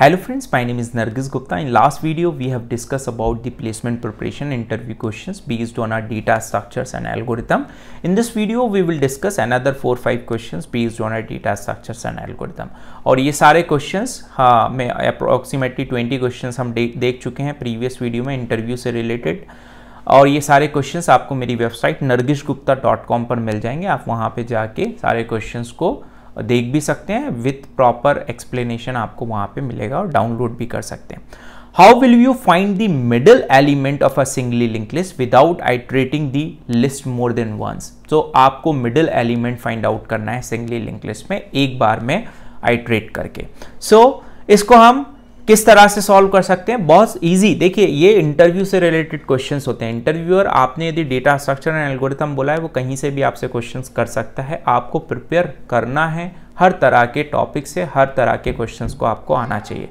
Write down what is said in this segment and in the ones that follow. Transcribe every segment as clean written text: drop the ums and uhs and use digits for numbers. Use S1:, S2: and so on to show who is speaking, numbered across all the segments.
S1: Hello friends, my name is Nargis Gupta. In last video, we have discussed about the placement preparation interview questions based on our data structures and algorithm. In this video, we will discuss another 4-5 questions based on our data structures and algorithm. और ये सारे questions मैं approximately 20 questions हम देख चुके हैं previous video में interview से related. और ये सारे क्वेश्चंस आपको मेरी वेबसाइट nargisgupta.com पर मिल जाएंगे. आप वहाँ पे जाके सारे क्वेश्चंस को देख भी सकते हैं, विथ प्रॉपर एक्सप्लेनेशन आपको वहाँ पे मिलेगा और डाउनलोड भी कर सकते हैं. How will you find the middle element of a singly link list without iterating the list more than once. तो आपको मिडल एलिमेंट फाइंड आउट करना है सिंगली लिंक लिस्ट में एक बार में आइट्रेट करके. सो इसको हम किस तरह से सॉल्व कर सकते हैं? बहुत इजी. देखिए, ये इंटरव्यू से रिलेटेड क्वेश्चंस होते हैं. इंटरव्यूअर आपने यदि डेटा स्ट्रक्चर एंड एल्गोरिथम बोला है, वो कहीं से भी आपसे क्वेश्चंस कर सकता है. आपको प्रिपेयर करना है हर तरह के टॉपिक से, हर तरह के क्वेश्चंस को आपको आना चाहिए.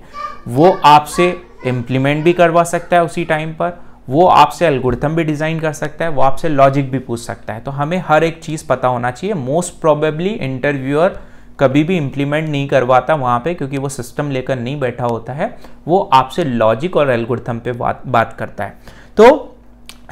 S1: वो आपसे इम्प्लीमेंट भी करवा सकता है उसी टाइम पर, वो आपसे एल्गोरिथम भी डिज़ाइन कर सकता है, वो आपसे लॉजिक भी पूछ सकता है. तो हमें हर एक चीज़ पता होना चाहिए. मोस्ट प्रोबेबली इंटरव्यूअर कभी भी इंप्लीमेंट नहीं करवाता वहाँ पे, क्योंकि वो सिस्टम लेकर नहीं बैठा होता है. वो आपसे लॉजिक और एल्गोरिथम पे बात करता है. तो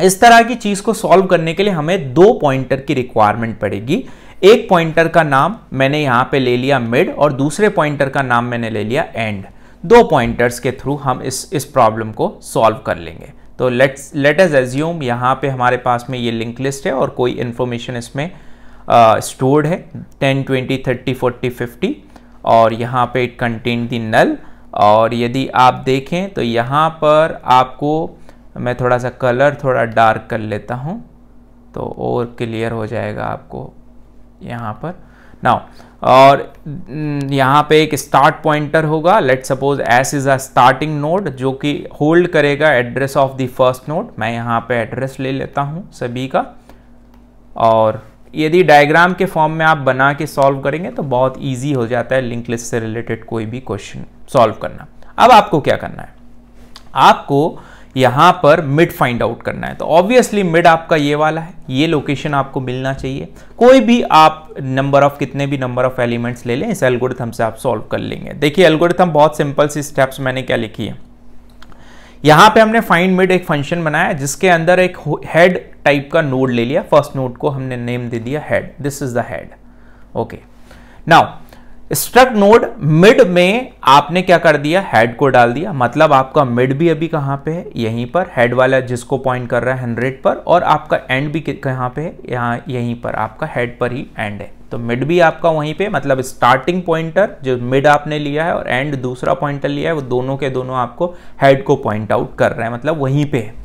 S1: इस तरह की चीज़ को सॉल्व करने के लिए हमें दो पॉइंटर की रिक्वायरमेंट पड़ेगी. एक पॉइंटर का नाम मैंने यहाँ पे ले लिया मिड, और दूसरे पॉइंटर का नाम मैंने ले लिया एंड. दो पॉइंटर्स के थ्रू हम इस प्रॉब्लम को सॉल्व कर लेंगे. तो लेट अस एज्यूम यहाँ पे हमारे पास में ये लिंक लिस्ट है और कोई इंफॉर्मेशन इसमें स्टोर्ड है 10, 20, 30, 40, 50, और यहाँ पे इट कंटेन दी नल. और यदि आप देखें तो यहाँ पर आपको मैं थोड़ा सा कलर थोड़ा डार्क कर लेता हूँ तो और क्लियर हो जाएगा आपको यहाँ पर नाउ. और यहाँ पे एक स्टार्ट पॉइंटर होगा. Let suppose S is a starting node जो कि होल्ड करेगा address of the first node. मैं यहाँ पे एड्रेस ले लेता हूँ सभी का. और यदि डायग्राम के फॉर्म में आप बना के सॉल्व करेंगे तो बहुत इजी हो जाता है लिंक लिस्ट से रिलेटेड कोई भी क्वेश्चन सॉल्व करना. अब आपको क्या करना है? आपको यहाँ पर मिड फाइंड आउट करना है. तो ऑब्वियसली मिड आपका ये वाला है, ये लोकेशन आपको मिलना चाहिए. कोई भी आप कितने भी नंबर ऑफ एलिमेंट्स ले लें, इस एल्गोरिथम से आप सॉल्व कर लेंगे. देखिए, एल्गोरिथम बहुत सिंपल सी स्टेप्स मैंने क्या लिखी है. यहाँ पे हमने फाइंड मिड एक फंक्शन बनाया जिसके अंदर एक हेड टाइप का नोड ले लिया. फर्स्ट नोड को हमने नेम दे दिया head. This is the head. Okay, now struct node mid में आपने क्या कर दिया? हेड को डाल दिया. मतलब आपका मिड भी अभी कहाँ पे है? यहीं पर. हेड वाला जिसको पॉइंट कर रहा है 100 पर, और आपका एंड भी कहाँ पे है? यहाँ यहीं पर. आपका हेड पर ही एंड है, तो मिड भी आपका वहीं पे. मतलब स्टार्टिंग पॉइंटर जो मिड आपने लिया है और एंड दूसरा पॉइंटर लिया है, वो दोनों के दोनों आपको हेड को पॉइंट आउट कर रहे हैं, मतलब वहीं पे है.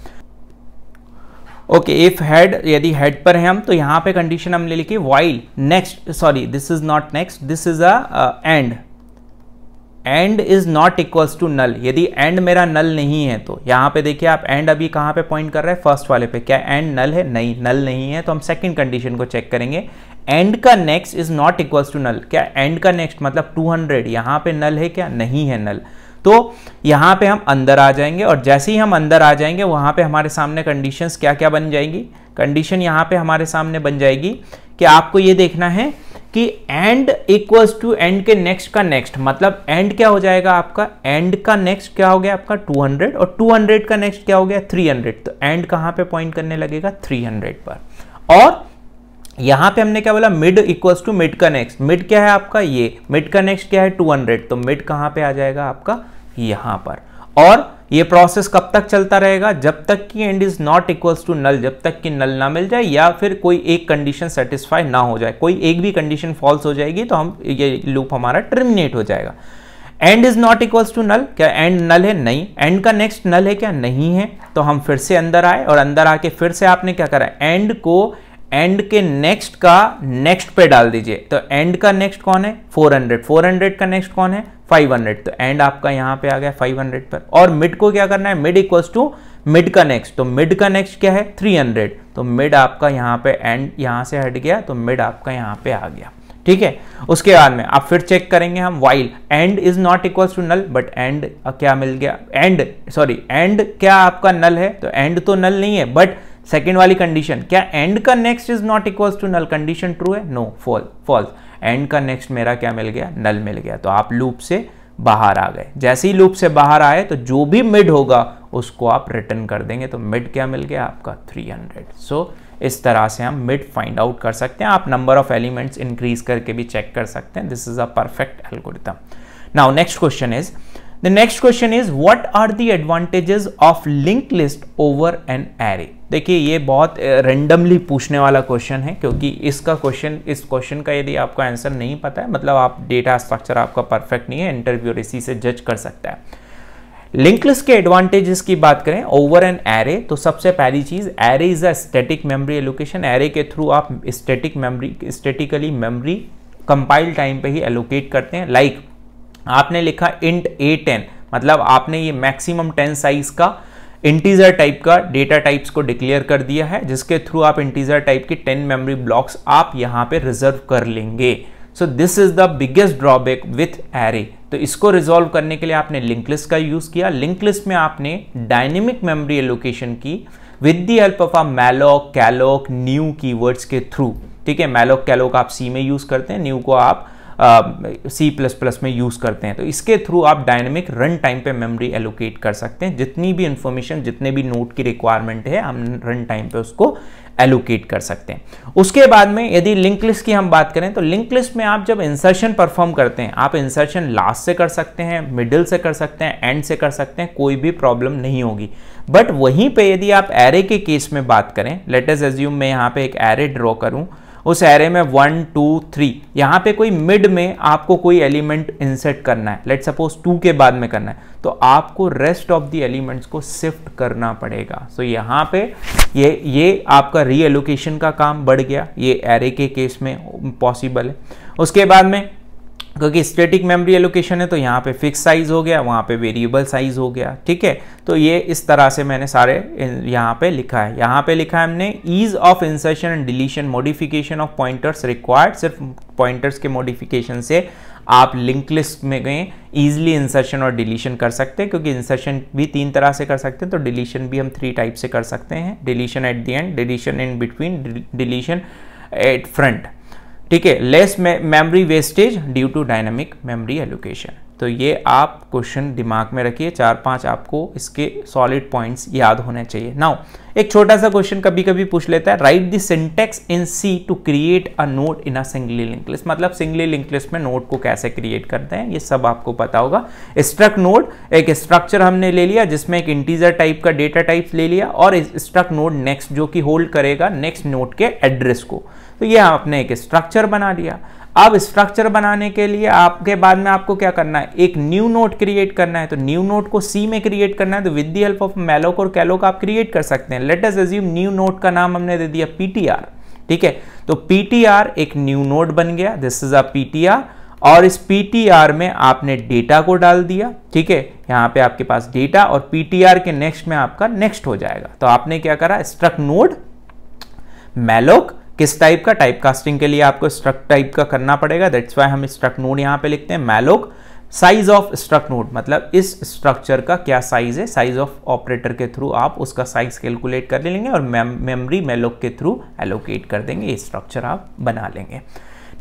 S1: ओके, इफ हेड, यदि हेड पर है हम, तो यहाँ पे कंडीशन हमने लिखी while next, sorry this is not next, this is a end is not equals to null. यदि एंड मेरा नल नहीं है तो यहाँ पे देखिए आप, एंड अभी कहाँ पे पॉइंट कर रहे हैं? फर्स्ट वाले पे. क्या एंड नल है? नहीं, नल नहीं है. तो हम सेकंड कंडीशन को चेक करेंगे. एंड का next is not equals to null. क्या एंड का नेक्स्ट मतलब 200 यहाँ पे नल है? क्या नहीं है नल. तो यहाँ पे हम अंदर आ जाएंगे, और जैसे ही हम अंदर आ जाएंगे वहाँ पे हमारे सामने कंडीशंस क्या क्या बन जाएंगी. कंडीशन यहाँ पे हमारे सामने बन जाएगी कि आपको ये देखना है कि एंड इक्वल्स टू एंड के नेक्स्ट का नेक्स्ट. मतलब एंड क्या हो जाएगा आपका? एंड का नेक्स्ट क्या हो गया आपका? 200, और 200 का नेक्स्ट क्या हो गया? 300. तो एंड कहाँ पे पॉइंट करने लगेगा? 300 पर. और यहां पे हमने क्या बोला? मिड इक्वल्स टू मिड का नेक्स्ट. मिड क्या है आपका? ये. मिड का नेक्स्ट क्या है? 200. तो मिड कहां पे आ जाएगा आपका? यहां पर. और ये प्रोसेस कब तक चलता रहेगा? जब तक कि end is not equals to null, जब तक कि नल ना मिल जाए या फिर कोई एक कंडीशन सेटिस्फाई ना हो जाए. कोई एक भी कंडीशन फॉल्स हो जाएगी तो हम ये लूप हमारा टर्मिनेट हो जाएगा. End is not equals to null. क्या एंड नल है? नहीं. एंड का नेक्स्ट नल है? क्या नहीं है. तो हम फिर से अंदर आए, और अंदर आके फिर से आपने क्या करा? एंड को एंड के नेक्स्ट का नेक्स्ट पे डाल दीजिए. तो एंड का नेक्स्ट कौन है? 400. 400 का नेक्स्ट कौन है? 500. तो एंड आपका यहाँ पे आ गया 500 पर. और मिड को क्या करना है? मिड इक्वल्स टू मिड का नेक्स्ट. तो मिड का नेक्स्ट क्या है? 300. तो मिड आपका यहाँ पे, एंड यहाँ से हट गया तो मिड आपका यहाँ पे आ गया. ठीक है. उसके बाद में आप फिर चेक करेंगे हम while end is not equals to null, but end क्या मिल गया? एंड क्या आपका नल है? तो एंड तो नल नहीं है, बट सेकेंड वाली कंडीशन क्या? एंड का next is not equals to null. Condition true है? No, false. एंड का नेक्स्ट मेरा क्या मिल गया? नल मिल गया. तो आप लूप से बाहर आ गए। जैसे ही लूप से बाहर आए तो जो भी मिड होगा उसको आप रिटर्न कर देंगे, तो मिड क्या मिल गया आपका 300। सो इस तरह से हम मिड फाइंड आउट कर सकते हैं। आप नंबर ऑफ एलिमेंट्स इंक्रीज करके भी चेक कर सकते हैं। This is a perfect algorithm. Now next question is, the next question is what are the advantages of link list over an array. देखिए ये बहुत रेंडमली पूछने वाला क्वेश्चन है, क्योंकि इस क्वेश्चन का यदि आपको आंसर नहीं पता है, मतलब आप डेटा स्ट्रक्चर आपका परफेक्ट नहीं है, इंटरव्यूअर इसी से जज कर सकता है। लिंक लिस्ट के एडवांटेजेस की बात करें ओवर एन एरे, तो सबसे पहली चीज, array is a static memory allocation. Array के थ्रू आप स्टैटिकली मेमोरी कंपाइल टाइम पे ही एलोकेट करते हैं। लाइक आपने लिखा int a10, मतलब आपने ये मैक्सिमम 10 साइज का इंटीजर टाइप का डेटा टाइप्स को डिक्लेयर कर दिया है, जिसके थ्रू आप इंटीजर टाइप की 10 मेमोरी ब्लॉक्स आप यहां पे रिजर्व कर लेंगे। So this is the biggest drawback with array. तो इसको रिजॉल्व करने के लिए आपने लिंक लिस्ट का यूज किया। लिंक लिस्ट में आपने डायनेमिक मेमोरी एलोकेशन की with the help of a malloc, calloc, new keywords के थ्रू। ठीक है, मैलोक कैलोक आप सी में यूज करते हैं, न्यू को आप C++ में यूज करते हैं। तो इसके थ्रू आप डायनेमिक रन टाइम पे मेमोरी एलोकेट कर सकते हैं। जितनी भी इंफॉर्मेशन, जितने भी नोड की रिक्वायरमेंट है, हम रन टाइम पे उसको एलोकेट कर सकते हैं। उसके बाद में यदि लिंक लिस्ट की हम बात करें, तो लिंक लिस्ट में आप जब इंसर्शन परफॉर्म करते हैं, आप इंसर्शन लास्ट से कर सकते हैं, मिडिल से कर सकते हैं, एंड से कर सकते हैं, कोई भी प्रॉब्लम नहीं होगी। बट वहीं पे यदि आप एरे के केस में बात करें, लेट अस अज्यूम मैं यहाँ पे एक एरे ड्रॉ करूं, उस एरे में 1 2 3, यहाँ पे कोई मिड में आपको कोई एलिमेंट इंसर्ट करना है, लेट सपोज 2 के बाद में करना है, तो आपको रेस्ट ऑफ द एलिमेंट्स को शिफ्ट करना पड़ेगा। सो यहाँ पे ये आपका रीएलोकेशन का काम बढ़ गया, ये एरे के केस में पॉसिबल है। उसके बाद में क्योंकि स्टैटिक मेमोरी एलोकेशन है, तो यहाँ पे फिक्स साइज हो गया, वहाँ पे वेरिएबल साइज हो गया। ठीक है, तो ये इस तरह से मैंने सारे यहाँ पे लिखा है। यहाँ पे लिखा है हमने ease of insertion and deletion, modification of pointers required. सिर्फ पॉइंटर्स के मॉडिफिकेशन से आप लिंक लिस्ट में गए ईजिली इंसर्शन और डिलीशन कर सकते हैं, क्योंकि इंसर्शन भी 3 तरह से कर सकते हैं, तो डिलीशन भी हम 3 टाइप से कर सकते हैं। Deletion at the end, deletion in between, deletion at front. ठीक है, less memory wastage due to dynamic memory allocation. तो ये आप क्वेश्चन दिमाग में रखिए, 4-5 आपको इसके सॉलिड पॉइंट्स याद होने चाहिए। नाउ एक छोटा सा क्वेश्चन कभी कभी पूछ लेता है, write the syntax in C to create a node in a singly link list. मतलब सिंगली लिंक लिस्ट में नोड को कैसे क्रिएट करते हैं, ये सब आपको पता होगा। स्ट्रक्ट नोड, एक स्ट्रक्चर हमने ले लिया जिसमें एक इंटीजर टाइप का डेटा टाइप ले लिया, और स्ट्रक्ट नोड नेक्स्ट जो कि होल्ड करेगा नेक्स्ट नोड के एड्रेस को। तो ये आपने एक स्ट्रक्चर बना लिया। अब स्ट्रक्चर बनाने के लिए आपके बाद में आपको क्या करना है, एक न्यू नोड क्रिएट करना है। तो न्यू नोड को सी में क्रिएट करना है, तो with the help of malloc और कैलोक आप क्रिएट कर सकते हैं। Let us assume new node का नाम हमने दे दिया PTR। ठीक है, तो PTR एक न्यू नोड बन गया, दिस इज अ PTR, और इस PTR में आपने डेटा को डाल दिया। ठीक है, यहाँ पे आपके पास डेटा, और PTR के नेक्स्ट में आपका नेक्स्ट हो जाएगा। तो आपने क्या करा, स्ट्रक्ट नोड मैलोक, किस टाइप का, टाइप कास्टिंग के लिए आपको स्ट्रक्ट टाइप का करना पड़ेगा, दैट्स व्हाई हम स्ट्रक्ट नोड यहाँ पे लिखते हैं। Malloc size of struct node, मतलब इस स्ट्रक्चर का क्या साइज है, साइज ऑफ ऑपरेटर के थ्रू आप उसका साइज कैलकुलेट कर लेंगे, और मेमोरी मैलोक के थ्रू एलोकेट कर देंगे, ये स्ट्रक्चर आप बना लेंगे।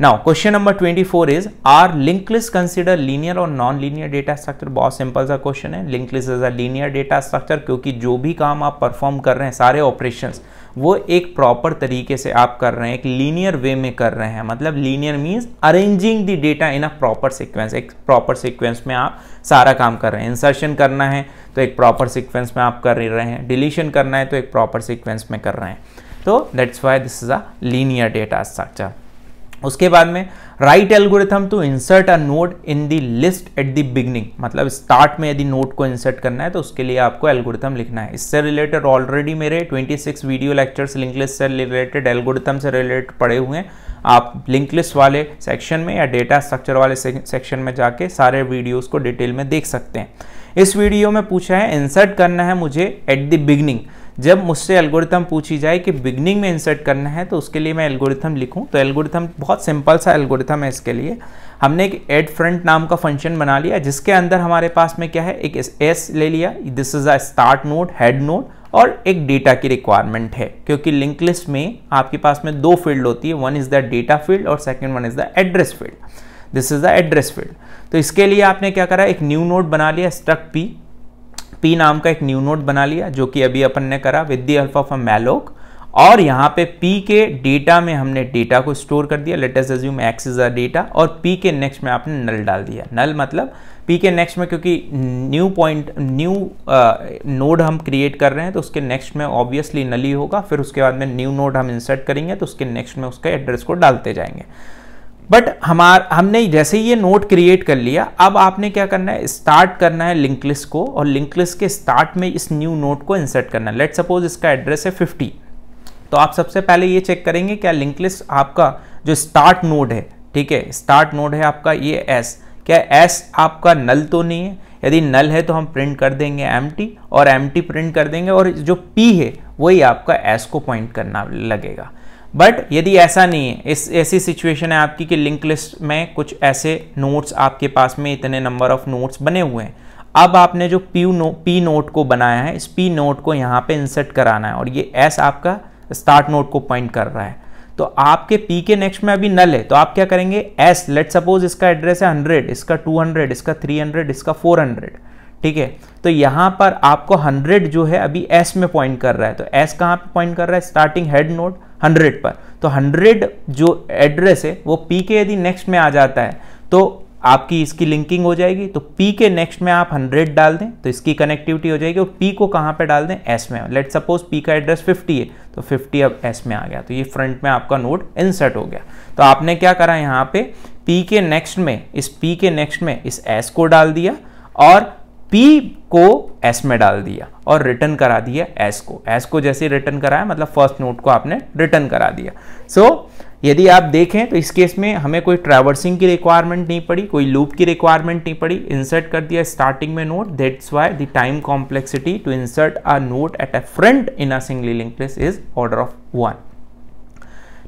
S1: Now question number 24 is, are link list consider linear और नॉन लीनियर डेटा स्ट्रक्चर। बहुत सिंपल सा क्वेश्चन है। Link list is a linear data structure, क्योंकि जो भी काम आप परफॉर्म कर रहे हैं, सारे ऑपरेशंस वो एक प्रॉपर तरीके से आप कर रहे हैं, एक लीनियर वे में कर रहे हैं। मतलब linear means arranging the data in a proper sequence, एक प्रॉपर सीक्वेंस में आप सारा काम कर रहे हैं। इंसर्शन करना है तो एक प्रॉपर सीक्वेंस में आप कर रहे हैं, डिलीशन करना है तो एक प्रॉपर सीक्वेंस में कर रहे हैं। तो that's why this is a linear data structure. उसके बाद में write algorithm to insert a node in the list at the beginning, मतलब स्टार्ट में यदि नोड को इंसर्ट करना है तो उसके लिए आपको एल्गोरिथम लिखना है। इससे रिलेटेड ऑलरेडी मेरे 26 वीडियो लेक्चर्स लिंक लिस्ट से रिलेटेड, एल्गोरिथम से रिलेटेड पड़े हुए हैं। आप लिंक लिस्ट वाले सेक्शन में या डेटा स्ट्रक्चर वाले सेक्शन में जाके सारे वीडियोस को डिटेल में देख सकते हैं। इस वीडियो में पूछा है इंसर्ट करना है मुझे एट द बिगनिंग। जब मुझसे एल्गोरिथम पूछी जाए कि बिगनिंग में इंसर्ट करना है तो उसके लिए मैं एल्गोरिथम लिखूं, तो एल्गोरिथम बहुत सिंपल सा एल्गोरिथम है। इसके लिए हमने एक एड फ्रंट नाम का फंक्शन बना लिया, जिसके अंदर हमारे पास में क्या है, एक एस ले लिया, this is a start node, head nod, और एक डेटा की रिक्वायरमेंट है, क्योंकि लिंक लिस्ट में आपके पास में 2 फील्ड होती है, one is the data field और second one is the address field. This is the address field. तो इसके लिए आपने क्या करा, एक न्यू नोड बना लिया, स्ट्रक्ट पी नाम का एक न्यू नोड बना लिया, जो कि अभी अपन ने करा with the help of a malloc. और यहाँ पे p के डेटा में हमने डेटा को स्टोर कर दिया, let us assume x is a data, और p के नेक्स्ट में आपने नल डाल दिया। नल मतलब p के नेक्स्ट में, क्योंकि न्यू नोड हम क्रिएट कर रहे हैं तो उसके नेक्स्ट में ऑब्वियसली नल ही होगा, फिर उसके बाद में न्यू नोड हम इंसर्ट करेंगे तो उसके नेक्स्ट में उसका एड्रेस को डालते जाएंगे। बट हमने जैसे ये नोड क्रिएट कर लिया, अब आपने क्या करना है, स्टार्ट करना है लिंक लिस्ट को, और लिंक लिस्ट के स्टार्ट में इस न्यू नोड को इंसर्ट करना है। लेट सपोज इसका एड्रेस है 50, तो आप सबसे पहले ये चेक करेंगे क्या लिंक लिस्ट आपका जो स्टार्ट नोड है, ठीक है, स्टार्ट नोड है आपका ये s, क्या s आपका नल तो नहीं है? यदि नल है तो हम प्रिंट कर देंगे एम्प्टी, और एम्प्टी प्रिंट कर देंगे, और जो p है वही आपका s को पॉइंट करना लगेगा। बट यदि ऐसा नहीं है, ऐसी सिचुएशन है आपकी कि लिंक लिस्ट में कुछ ऐसे नोड्स आपके पास में इतने नंबर ऑफ नोड्स बने हुए हैं, अब आपने जो p नोड को बनाया है, इस p नोड को यहाँ पे इंसर्ट कराना है, और ये s आपका स्टार्ट नोड को पॉइंट कर रहा है। तो आपके p के नेक्स्ट में अभी नल है, तो आप क्या करेंगे, s, लेट सपोज इसका एड्रेस है 100, इसका 200, इसका 300, इसका 400, ठीक है। तो यहाँ पर आपको 100 जो है अभी s में पॉइंट कर रहा है, तो s कहाँ पे पॉइंट कर रहा है, स्टार्टिंग हेड नोड 100 पर। तो 100 जो एड्रेस है वो p के यदि नेक्स्ट में आ जाता है तो आपकी इसकी लिंकिंग हो जाएगी। तो p के नेक्स्ट में आप 100 डाल दें तो इसकी कनेक्टिविटी हो जाएगी, और p को कहाँ पे डाल दें, s में। लेट सपोज p का एड्रेस 50 है, तो 50 अब s में आ गया, तो ये फ्रंट में आपका नोड इंसर्ट हो गया। तो आपने क्या करा, यहाँ पे p के नेक्स्ट में, इस p के नेक्स्ट में इस s को डाल दिया, और p को s में डाल दिया, और रिटर्न करा दिया s को जैसे रिटर्न कराया, मतलब फर्स्ट नोड को आपने रिटर्न करा दिया। सो यदि आप देखें तो इस केस में हमें कोई ट्रैवर्सिंग की रिक्वायरमेंट नहीं पड़ी, कोई लूप की रिक्वायरमेंट नहीं पड़ी, इंसर्ट कर दिया स्टार्टिंग में node. That's why the time complexity to insert a node at a front in a singly linked list is order of 1।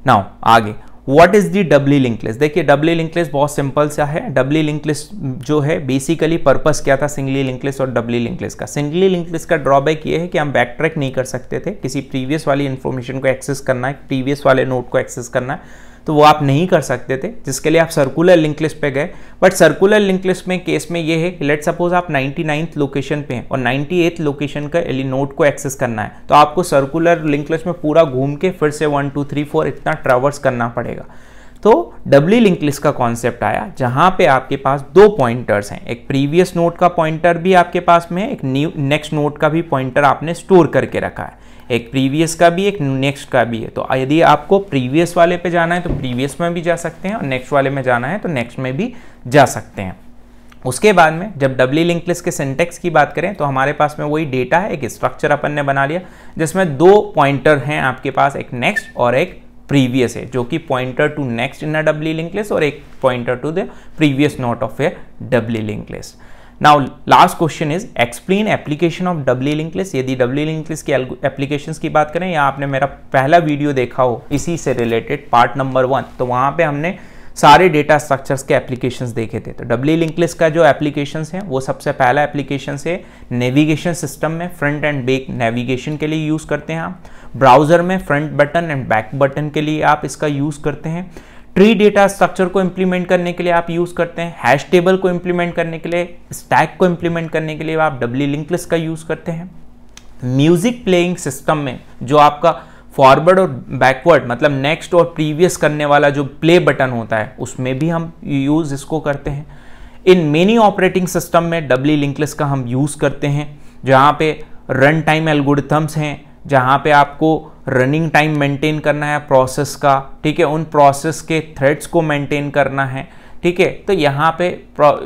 S1: Now आगे, what is the doubly link list? देखिए doubly link list बहुत simple सा है। डबली link list जो है basically purpose क्या था singly link list और डबली लिंक लिस्ट का? सिंगली लिंक लिस्ट का ड्रॉबैक ये है कि हम बैक ट्रैक नहीं कर सकते थे, किसी प्रीवियस वाली इंफॉर्मेशन को एक्सेस करना है, प्रीवियस वाले नोड को एक्सेस करना है, तो वो आप नहीं कर सकते थे, जिसके लिए आप सर्कुलर लिंक लिस्ट पे गए। बट सर्कुलर लिंक लिस्ट में केस में ये है कि लेट सपोज आप 99th लोकेशन पे हैं और 98th लोकेशन का नोड को एक्सेस करना है, तो आपको सर्कुलर लिंक लिस्ट में पूरा घूम के फिर से 1 2 3 4 इतना ट्रैवर्स करना पड़ेगा। तो डबली लिंक लिस्ट का कॉन्सेप्ट आया जहां पे आपके पास दो पॉइंटर्स हैं, एक प्रीवियस नोड का पॉइंटर भी आपके पास में है, एक नेक्स्ट नोड का भी पॉइंटर आपने स्टोर करके रखा है, एक प्रीवियस का भी एक नेक्स्ट का भी है। तो यदि आपको प्रीवियस वाले पे जाना है तो प्रीवियस में भी जा सकते हैं, और नेक्स्ट वाले में जाना है तो नेक्स्ट में भी जा सकते हैं। उसके बाद में जब डबली लिंक लिस्ट के सिंटेक्स की बात करें तो हमारे पास में वही डेटा है, एक स्ट्रक्चर अपन ने बना लिया जिसमें दो पॉइंटर हैं आपके पास, एक नेक्स्ट और एक प्रीवियस है, जो कि pointer to next in a doubly link list और एक pointer to the previous node of a doubly link list. Now last question is explain application of doubly link list. यदि डबली लिंक लिस्ट की applications की बात करें, या आपने मेरा पहला वीडियो देखा हो इसी से रिलेटेड पार्ट नंबर 1, तो वहां पे हमने सारे डेटा स्ट्रक्चर्स के एप्लीकेशंस देखे थे। तो डबली लिंक लिस्ट का जो एप्लीकेशंस हैं वो सबसे पहला एप्लीकेशन है नेविगेशन सिस्टम में, फ्रंट एंड बैक नेविगेशन के लिए यूज़ करते हैं आप। ब्राउजर में front button and back button के लिए आप इसका यूज़ करते हैं। ट्री डेटा स्ट्रक्चर को इंप्लीमेंट करने के लिए आप यूज़ करते हैं। हैश टेबल को इंप्लीमेंट करने के लिए, स्टैक को इंप्लीमेंट करने के लिए आप डबली लिंक लिस्ट का यूज़ करते हैं। म्यूजिक प्लेइंग सिस्टम में जो आपका फॉरवर्ड और बैकवर्ड मतलब नेक्स्ट और प्रीवियस करने वाला जो प्ले बटन होता है उसमें भी हम यूज़ इसको करते हैं। इन मेनी ऑपरेटिंग सिस्टम में डबली लिंक लिस्ट का हम यूज़ करते हैं, जहाँ पे रन टाइम एल्गोरिथम्स हैं, जहाँ पे आपको रनिंग टाइम मेंटेन करना है प्रोसेस का, ठीक है, उन प्रोसेस के थ्रेड्स को मेंटेन करना है, ठीक है। तो यहाँ पे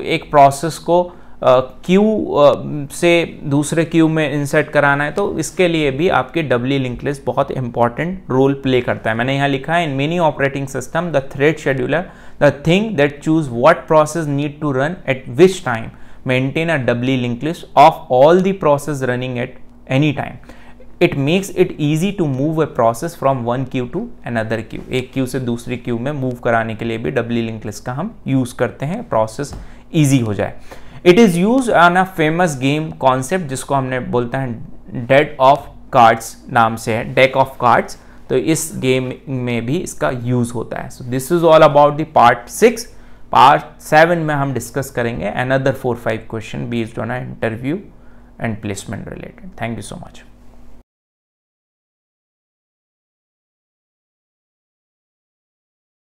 S1: एक प्रोसेस को क्यू से दूसरे क्यू में इंसर्ट कराना है, तो इसके लिए भी आपके डबली लिंक लिस्ट बहुत इंपॉर्टेंट रोल प्ले करता है। मैंने यहाँ लिखा है in many operating system the thread scheduler the thing that choose what process need to run at which time maintain a doubly link list of all the process running at any time. It makes it easy to move a process from one queue to another queue. एक queue से दूसरी Q में move कराने के लिए भी डबली link list का हम यूज़ करते हैं, प्रोसेस ईजी हो जाए। It is use on a famous game concept जिसको हमने बोलते हैं डेक ऑफ कार्ड्स नाम से है, डेक ऑफ कार्ड्स। तो इस गेम में भी इसका यूज़ होता है। सो this is all about the part 6 part 7 में हम डिस्कस करेंगे another 4-5 question based on interview and placement related. Thank you so much.